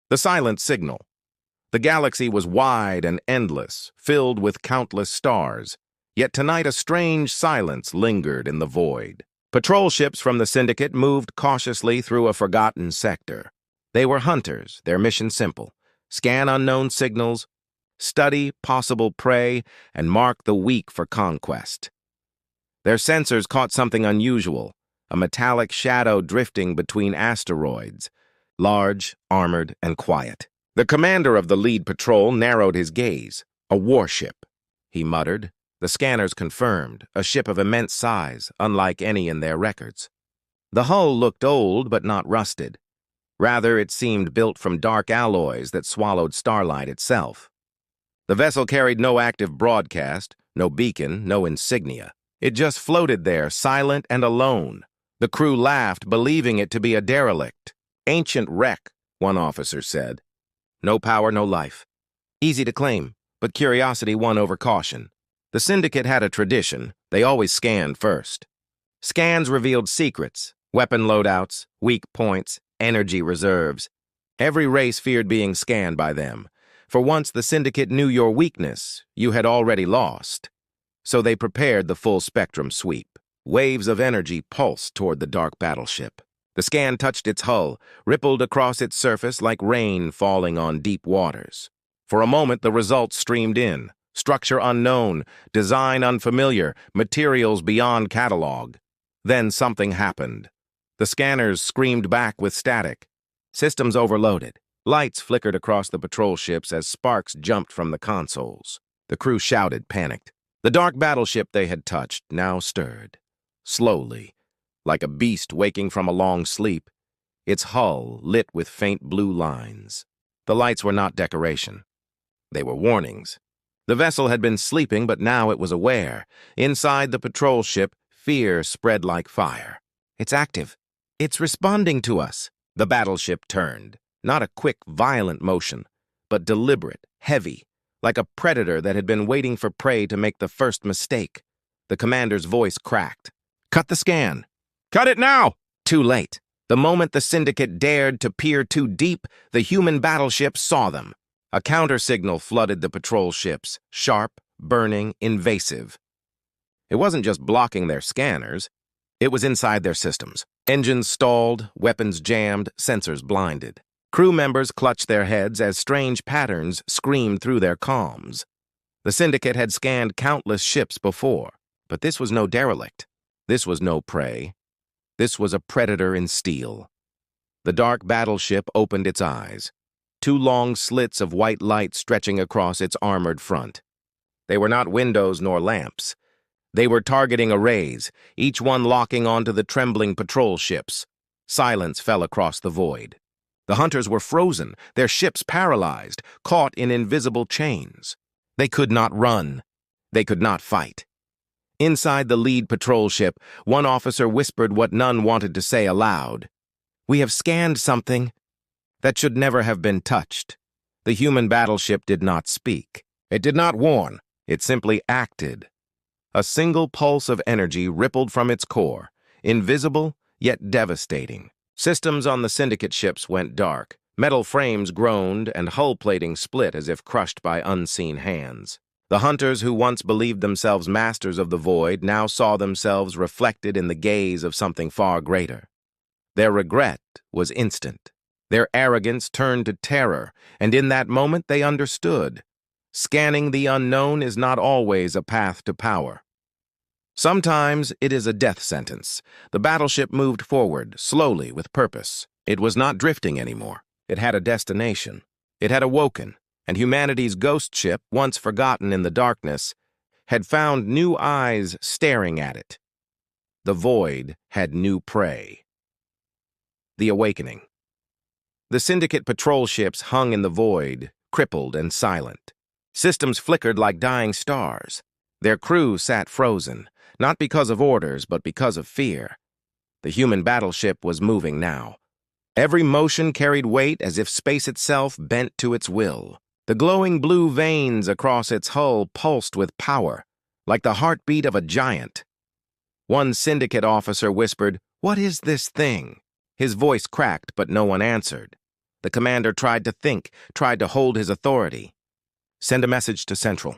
The silent signal. The galaxy was wide and endless, filled with countless stars. Yet tonight a strange silence lingered in the void. Patrol ships from the Syndicate moved cautiously through a forgotten sector. They were hunters, their mission simple: scan unknown signals, study possible prey, and mark the weak for conquest. Their sensors caught something unusual, a metallic shadow drifting between asteroids, large, armored, and quiet. The commander of the lead patrol narrowed his gaze. A warship, he muttered. The scanners confirmed, a ship of immense size, unlike any in their records. The hull looked old but not rusted. Rather, it seemed built from dark alloys that swallowed starlight itself. The vessel carried no active broadcast, no beacon, no insignia. It just floated there, silent and alone. The crew laughed, believing it to be a derelict. Ancient wreck, one officer said. No power, no life. Easy to claim, but curiosity won over caution. The Syndicate had a tradition. They always scanned first. Scans revealed secrets, weapon loadouts, weak points, energy reserves. Every race feared being scanned by them. For once the Syndicate knew your weakness, you had already lost. So they prepared the full-spectrum sweep. Waves of energy pulsed toward the dark battleship. The scan touched its hull, rippled across its surface like rain falling on deep waters. For a moment, the results streamed in. Structure unknown, design unfamiliar, materials beyond catalog. Then something happened. The scanners screamed back with static. Systems overloaded. Lights flickered across the patrol ships as sparks jumped from the consoles. The crew shouted, panicked. The dark battleship they had touched now stirred. Slowly, like a beast waking from a long sleep, its hull lit with faint blue lines. The lights were not decoration. They were warnings. The vessel had been sleeping, but now it was aware. Inside the patrol ship, fear spread like fire. It's active. It's responding to us. The battleship turned. Not a quick, violent motion, but deliberate, heavy, like a predator that had been waiting for prey to make the first mistake. The commander's voice cracked. Cut the scan. Cut it now! Too late. The moment the Syndicate dared to peer too deep, the human battleship saw them. A counter-signal flooded the patrol ships, sharp, burning, invasive. It wasn't just blocking their scanners. It was inside their systems. Engines stalled, weapons jammed, sensors blinded. Crew members clutched their heads as strange patterns screamed through their comms. The Syndicate had scanned countless ships before, but this was no derelict. This was no prey. This was a predator in steel. The dark battleship opened its eyes. Two long slits of white light stretching across its armored front. They were not windows nor lamps. They were targeting arrays, each one locking onto the trembling patrol ships. Silence fell across the void. The hunters were frozen, their ships paralyzed, caught in invisible chains. They could not run. They could not fight. Inside the lead patrol ship, one officer whispered what none wanted to say aloud. "We have scanned something that should never have been touched." The human battleship did not speak. It did not warn. It simply acted. A single pulse of energy rippled from its core, invisible yet devastating. Systems on the Syndicate ships went dark. Metal frames groaned and hull plating split as if crushed by unseen hands. The hunters who once believed themselves masters of the void now saw themselves reflected in the gaze of something far greater. Their regret was instant. Their arrogance turned to terror, and in that moment they understood. Scanning the unknown is not always a path to power. Sometimes it is a death sentence. The battleship moved forward, slowly, with purpose. It was not drifting anymore. It had a destination. It had awoken, and humanity's ghost ship, once forgotten in the darkness, had found new eyes staring at it. The void had new prey. The awakening. The Syndicate patrol ships hung in the void, crippled and silent. Systems flickered like dying stars. Their crew sat frozen, not because of orders, but because of fear. The human battleship was moving now. Every motion carried weight as if space itself bent to its will. The glowing blue veins across its hull pulsed with power, like the heartbeat of a giant. One Syndicate officer whispered, "What is this thing?" His voice cracked, but no one answered. The commander tried to think, tried to hold his authority. Send a message to Central.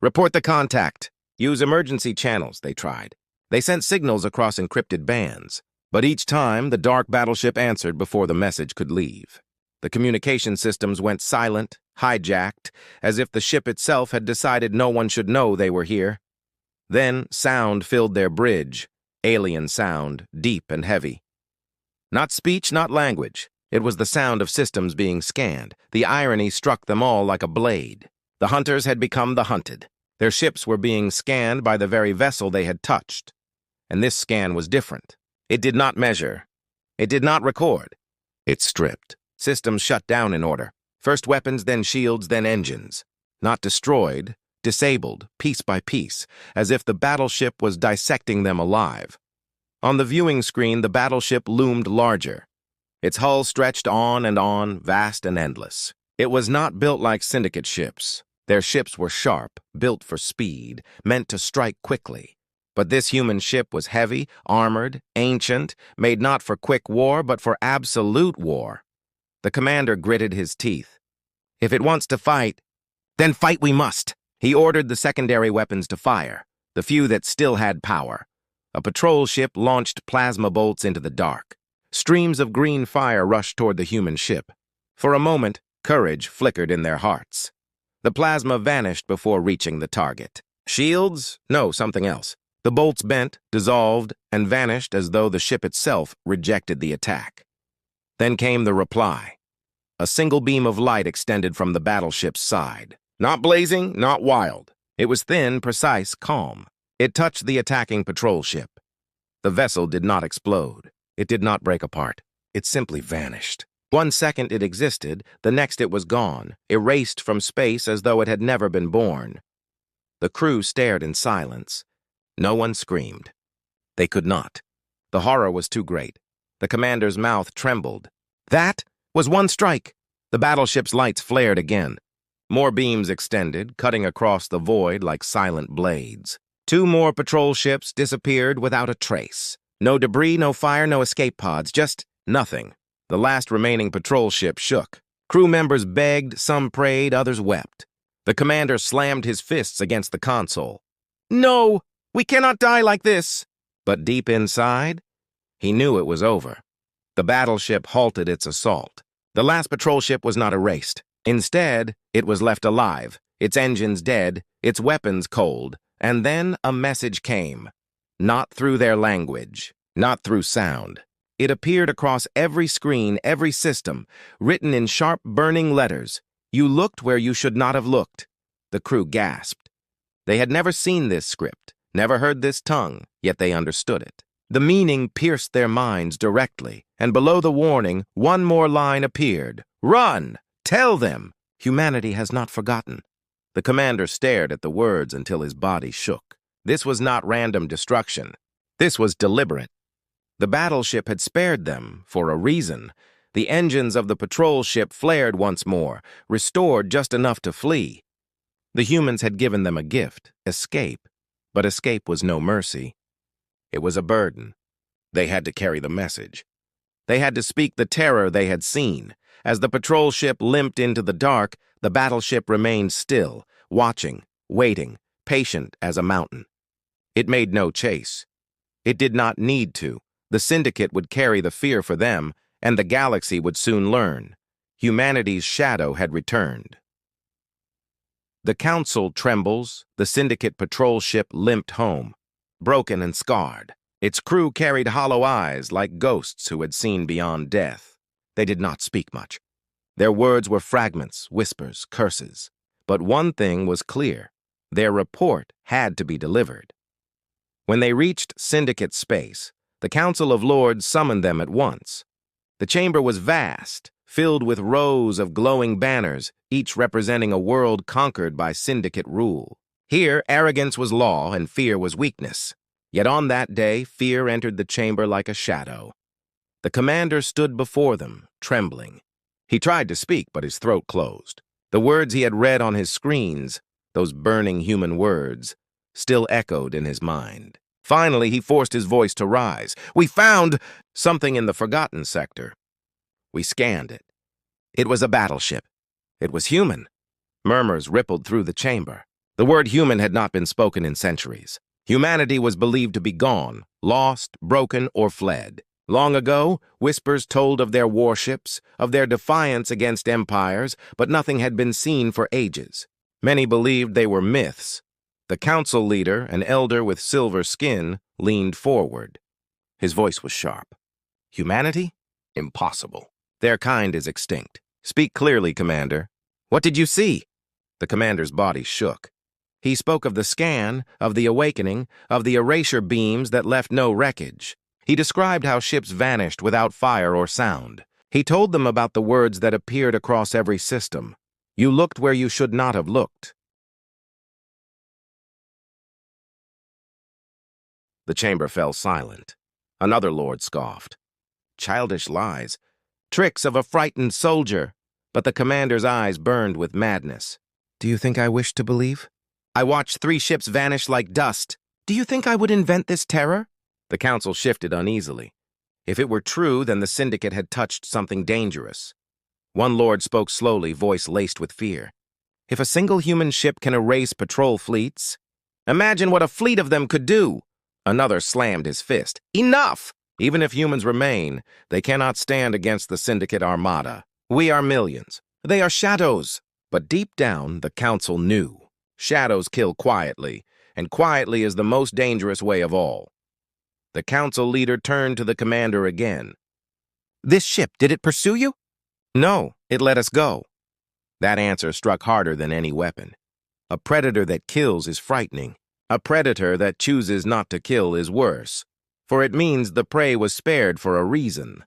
Report the contact. Use emergency channels, they tried. They sent signals across encrypted bands. But each time, the dark battleship answered before the message could leave. The communication systems went silent, hijacked, as if the ship itself had decided no one should know they were here. Then sound filled their bridge, alien sound, deep and heavy. Not speech, not language. It was the sound of systems being scanned. The irony struck them all like a blade. The hunters had become the hunted. Their ships were being scanned by the very vessel they had touched. And this scan was different. It did not measure. It did not record. It stripped. Systems shut down in order. First weapons, then shields, then engines. Not destroyed, disabled, piece by piece, as if the battleship was dissecting them alive. On the viewing screen, the battleship loomed larger. Its hull stretched on, vast and endless. It was not built like Syndicate ships. Their ships were sharp, built for speed, meant to strike quickly. But this human ship was heavy, armored, ancient, made not for quick war, but for absolute war. The commander gritted his teeth. If it wants to fight, then fight we must. He ordered the secondary weapons to fire, the few that still had power. A patrol ship launched plasma bolts into the dark. Streams of green fire rushed toward the human ship. For a moment, courage flickered in their hearts. The plasma vanished before reaching the target. Shields? No, something else. The bolts bent, dissolved, and vanished as though the ship itself rejected the attack. Then came the reply. A single beam of light extended from the battleship's side. Not blazing, not wild. It was thin, precise, calm. It touched the attacking patrol ship. The vessel did not explode. It did not break apart. It simply vanished. 1 second it existed, the next it was gone, erased from space as though it had never been born. The crew stared in silence. No one screamed. They could not. The horror was too great. The commander's mouth trembled. That was one strike. The battleship's lights flared again. More beams extended, cutting across the void like silent blades. 2 more patrol ships disappeared without a trace. No debris, no fire, no escape pods, just nothing. The last remaining patrol ship shook. Crew members begged, some prayed, others wept. The commander slammed his fists against the console. No, we cannot die like this. But deep inside, he knew it was over. The battleship halted its assault. The last patrol ship was not erased. Instead, it was left alive, its engines dead, its weapons cold, and then a message came. Not through their language, not through sound. It appeared across every screen, every system, written in sharp, burning letters. You looked where you should not have looked. The crew gasped. They had never seen this script, never heard this tongue, yet they understood it. The meaning pierced their minds directly, and below the warning, one more line appeared. Run! Tell them! Humanity has not forgotten. The commander stared at the words until his body shook. This was not random destruction. This was deliberate. The battleship had spared them for a reason. The engines of the patrol ship flared once more, restored just enough to flee. The humans had given them a gift, escape. But escape was no mercy. It was a burden. They had to carry the message. They had to speak the terror they had seen. As the patrol ship limped into the dark, the battleship remained still, watching, waiting, patient as a mountain. It made no chase. It did not need to. The Syndicate would carry the fear for them, and the galaxy would soon learn. Humanity's shadow had returned. The Council trembles, the Syndicate patrol ship limped home, broken and scarred. Its crew carried hollow eyes like ghosts who had seen beyond death. They did not speak much. Their words were fragments, whispers, curses. But one thing was clear. Their report had to be delivered. When they reached Syndicate space, the Council of Lords summoned them at once. The chamber was vast, filled with rows of glowing banners, each representing a world conquered by Syndicate rule. Here, arrogance was law and fear was weakness. Yet on that day, fear entered the chamber like a shadow. The commander stood before them, trembling. He tried to speak, but his throat closed. The words he had read on his screens, those burning human words, still echoed in his mind. Finally, he forced his voice to rise. We found something in the forgotten sector. We scanned it. It was a battleship. It was human. Murmurs rippled through the chamber. The word human had not been spoken in centuries. Humanity was believed to be gone, lost, broken, or fled. Long ago, whispers told of their warships, of their defiance against empires, but nothing had been seen for ages. Many believed they were myths. The council leader, an elder with silver skin, leaned forward. His voice was sharp. Humanity? Impossible. Their kind is extinct. Speak clearly, Commander. What did you see? The commander's body shook. He spoke of the scan, of the awakening, of the erasure beams that left no wreckage. He described how ships vanished without fire or sound. He told them about the words that appeared across every system. You looked where you should not have looked. The chamber fell silent. Another lord scoffed. Childish lies. Tricks of a frightened soldier. But the commander's eyes burned with madness. Do you think I wish to believe? I watched 3 ships vanish like dust. Do you think I would invent this terror? The council shifted uneasily. If it were true, then the syndicate had touched something dangerous. One lord spoke slowly, voice laced with fear. If a single human ship can erase patrol fleets, imagine what a fleet of them could do. Another slammed his fist. Enough! Even if humans remain, they cannot stand against the syndicate armada. We are millions. They are shadows. But deep down, the council knew. Shadows kill quietly, and quietly is the most dangerous way of all. The council leader turned to the commander again. This ship, did it pursue you? No, it let us go. That answer struck harder than any weapon. A predator that kills is frightening. A predator that chooses not to kill is worse, for it means the prey was spared for a reason.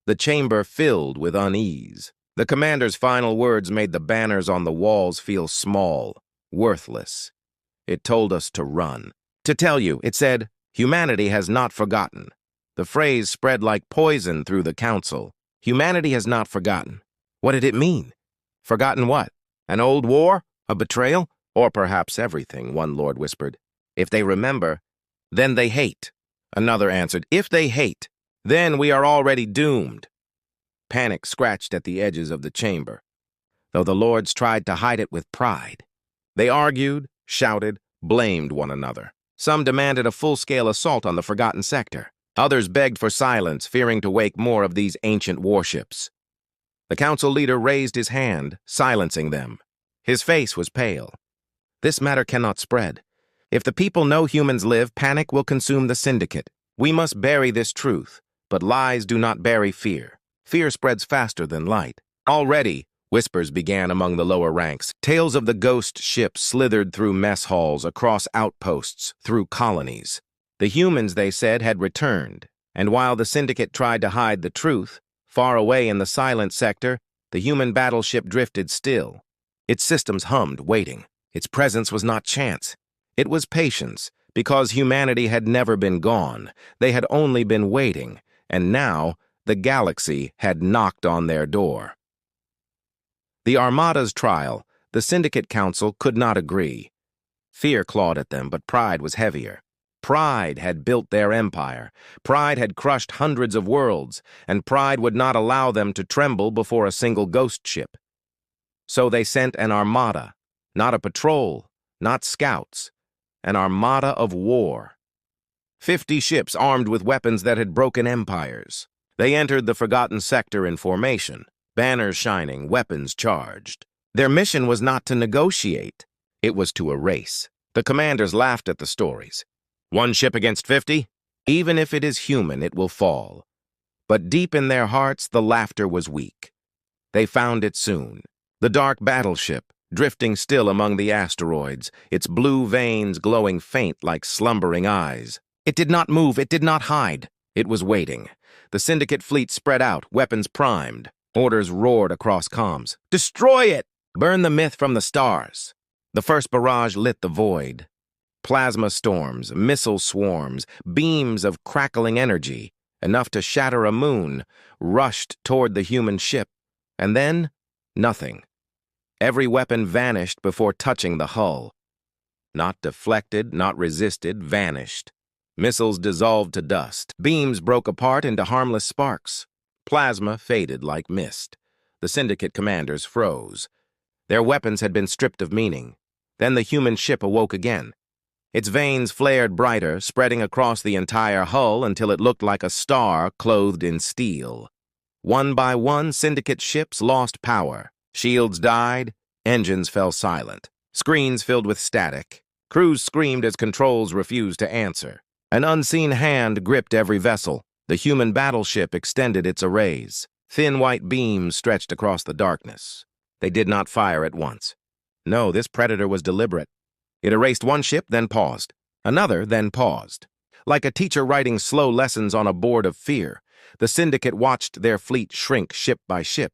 The chamber filled with unease. The commander's final words made the banners on the walls feel small, worthless. It told us to run. To tell you, it said, humanity has not forgotten. The phrase spread like poison through the council. Humanity has not forgotten. What did it mean? Forgotten what? An old war? A betrayal? Or perhaps everything, one lord whispered. If they remember, then they hate. Another answered, if they hate, then we are already doomed. Panic scratched at the edges of the chamber, though the lords tried to hide it with pride. They argued, shouted, blamed one another. Some demanded a full-scale assault on the forgotten sector. Others begged for silence, fearing to wake more of these ancient warships. The council leader raised his hand, silencing them. His face was pale. This matter cannot spread. If the people know humans live, panic will consume the syndicate. We must bury this truth, but lies do not bury fear. Fear spreads faster than light. Already, whispers began among the lower ranks. Tales of the ghost ships slithered through mess halls, across outposts, through colonies. The humans, they said, had returned, and while the syndicate tried to hide the truth, far away in the silent sector, the human battleship drifted still. Its systems hummed, waiting. Its presence was not chance. It was patience, because humanity had never been gone. They had only been waiting, and now the galaxy had knocked on their door. The Armada's trial, the Syndicate Council could not agree. Fear clawed at them, but pride was heavier. Pride had built their empire. Pride had crushed hundreds of worlds, and pride would not allow them to tremble before a single ghost ship. So they sent an armada, not a patrol, not scouts, an armada of war. 50 ships armed with weapons that had broken empires. They entered the forgotten sector in formation, banners shining, weapons charged. Their mission was not to negotiate. It was to erase. The commanders laughed at the stories. 1 ship against 50? Even if it is human, it will fall. But deep in their hearts, the laughter was weak. They found it soon. The dark battleship, drifting still among the asteroids, its blue veins glowing faint like slumbering eyes. It did not move, it did not hide. It was waiting. The Syndicate fleet spread out, weapons primed. Orders roared across comms. Destroy it! Burn the myth from the stars. The first barrage lit the void. Plasma storms, missile swarms, beams of crackling energy, enough to shatter a moon, rushed toward the human ship. And then, nothing. Every weapon vanished before touching the hull. Not deflected, not resisted, vanished. Missiles dissolved to dust. Beams broke apart into harmless sparks. Plasma faded like mist. The Syndicate commanders froze. Their weapons had been stripped of meaning. Then the human ship awoke again. Its veins flared brighter, spreading across the entire hull until it looked like a star clothed in steel. One by one, Syndicate ships lost power. Shields died, engines fell silent. Screens filled with static. Crews screamed as controls refused to answer. An unseen hand gripped every vessel. The human battleship extended its arrays. Thin white beams stretched across the darkness. They did not fire at once. No, this predator was deliberate. It erased one ship, then paused. Another, then paused. Like a teacher writing slow lessons on a board of fear, the Syndicate watched their fleet shrink ship by ship.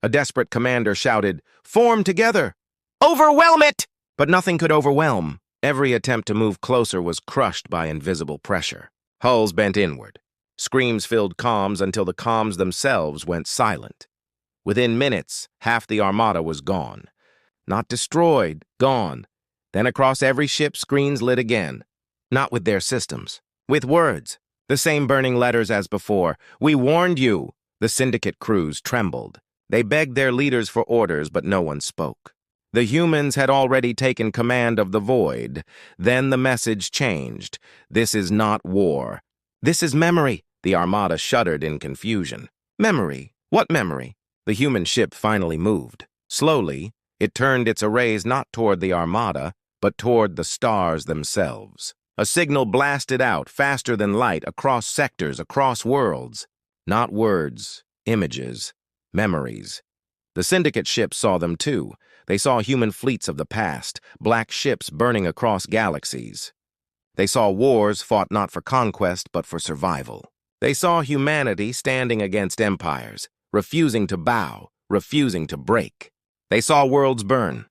A desperate commander shouted, "Form together! Overwhelm it!" But nothing could overwhelm. Every attempt to move closer was crushed by invisible pressure. Hulls bent inward. Screams filled comms until the comms themselves went silent. Within minutes, half the armada was gone. Not destroyed, gone. Then across every ship, screens lit again. Not with their systems. With words. The same burning letters as before. "We warned you." The Syndicate crews trembled. They begged their leaders for orders, but no one spoke. The humans had already taken command of the void. Then the message changed. This is not war. This is memory. The armada shuddered in confusion. Memory? What memory? The human ship finally moved. Slowly, it turned its arrays not toward the armada, but toward the stars themselves. A signal blasted out, faster than light, across sectors, across worlds. Not words, images, memories. The Syndicate ships saw them too. They saw human fleets of the past, black ships burning across galaxies. They saw wars fought not for conquest, but for survival. They saw humanity standing against empires, refusing to bow, refusing to break. They saw worlds burn,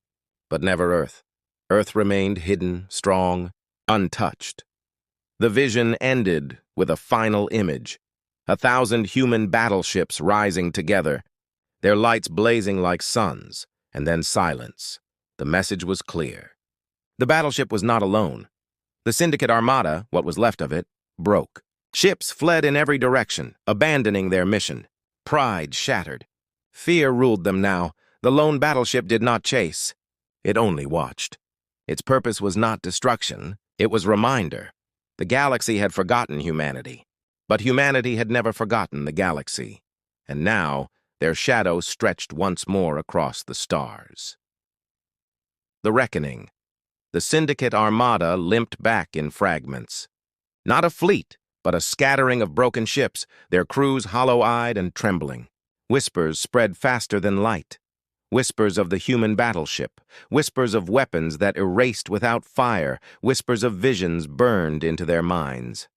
but never Earth. Earth remained hidden, strong, untouched. The vision ended with a final image. 1,000 human battleships rising together, their lights blazing like suns, and then silence. The message was clear. The battleship was not alone. The Syndicate armada, what was left of it, broke. Ships fled in every direction, abandoning their mission. Pride shattered. Fear ruled them now. The lone battleship did not chase. It only watched. Its purpose was not destruction. It was reminder. The galaxy had forgotten humanity. But humanity had never forgotten the galaxy. And now, their shadow stretched once more across the stars. The reckoning. The Syndicate armada limped back in fragments. Not a fleet, but a scattering of broken ships, their crews hollow-eyed and trembling. Whispers spread faster than light. Whispers of the human battleship, whispers of weapons that erased without fire, whispers of visions burned into their minds.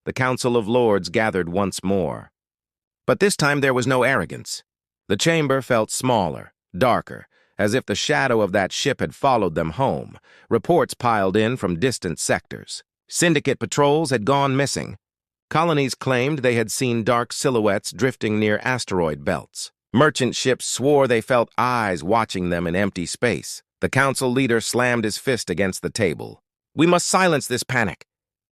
The Council of Lords gathered once more. But this time there was no arrogance. The chamber felt smaller, darker, as if the shadow of that ship had followed them home. Reports piled in from distant sectors. Syndicate patrols had gone missing. Colonies claimed they had seen dark silhouettes drifting near asteroid belts. Merchant ships swore they felt eyes watching them in empty space. The council leader slammed his fist against the table. "We must silence this panic.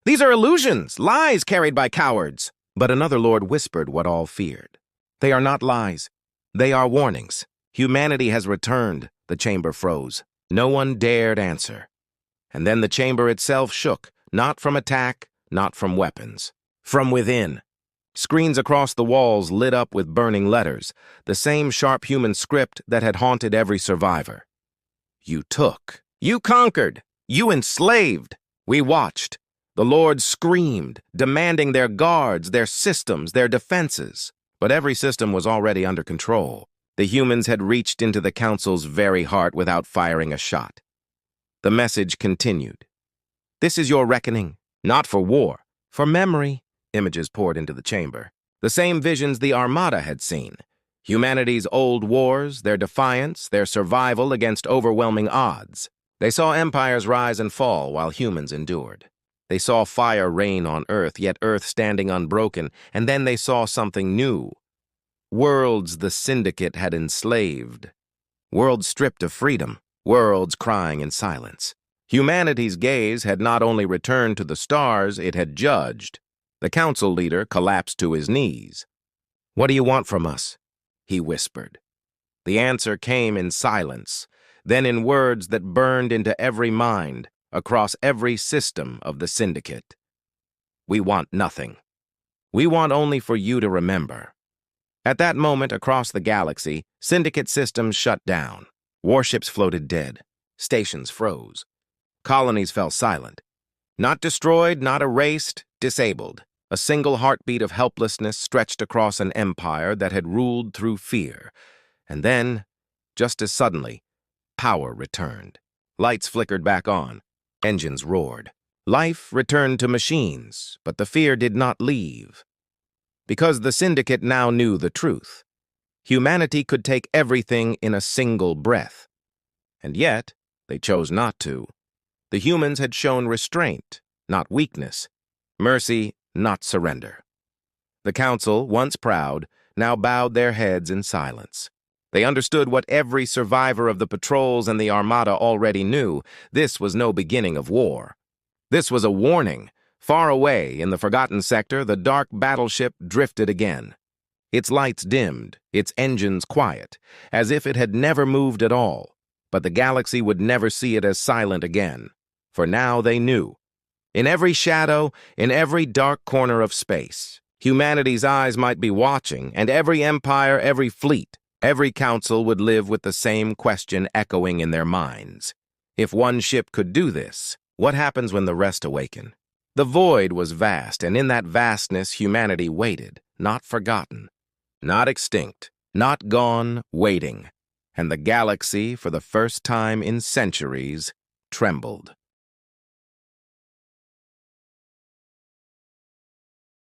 These are illusions, lies carried by cowards." But another lord whispered what all feared. "They are not lies. They are warnings. Humanity has returned." The chamber froze. No one dared answer. And then the chamber itself shook, not from attack, not from weapons. From within. Screens across the walls lit up with burning letters, the same sharp human script that had haunted every survivor. "You took. You conquered. You enslaved. We watched." The lords screamed, demanding their guards, their systems, their defenses. But every system was already under control. The humans had reached into the council's very heart without firing a shot. The message continued. "This is your reckoning, not for war, for memory." Images poured into the chamber. The same visions the armada had seen. Humanity's old wars, their defiance, their survival against overwhelming odds. They saw empires rise and fall while humans endured. They saw fire rain on Earth, yet Earth standing unbroken, and then they saw something new. Worlds the Syndicate had enslaved. Worlds stripped of freedom. Worlds crying in silence. Humanity's gaze had not only returned to the stars, it had judged. The council leader collapsed to his knees. "What do you want from us?" he whispered. The answer came in silence, then in words that burned into every mind, across every system of the Syndicate. We want nothing. We want only for you to remember. At that moment, across the galaxy, Syndicate systems shut down. Warships floated dead. Stations froze. Colonies fell silent. Not destroyed, not erased, disabled. A single heartbeat of helplessness stretched across an empire that had ruled through fear. And then, just as suddenly, power returned. Lights flickered back on. Engines roared. Life returned to machines, but the fear did not leave. Because the Syndicate now knew the truth. Humanity could take everything in a single breath. And yet, they chose not to. The humans had shown restraint, not weakness. Mercy, not surrender. The Council, once proud, now bowed their heads in silence. They understood what every survivor of the patrols and the armada already knew. This was no beginning of war. This was a warning. Far away, in the forgotten sector, the dark battleship drifted again. Its lights dimmed, its engines quiet, as if it had never moved at all. But the galaxy would never see it as silent again. For now they knew. In every shadow, in every dark corner of space, humanity's eyes might be watching, and every empire, every fleet, every council would live with the same question echoing in their minds. If one ship could do this, what happens when the rest awaken? The void was vast, and in that vastness humanity waited, not forgotten, not extinct, not gone, waiting. And the galaxy, for the first time in centuries, trembled.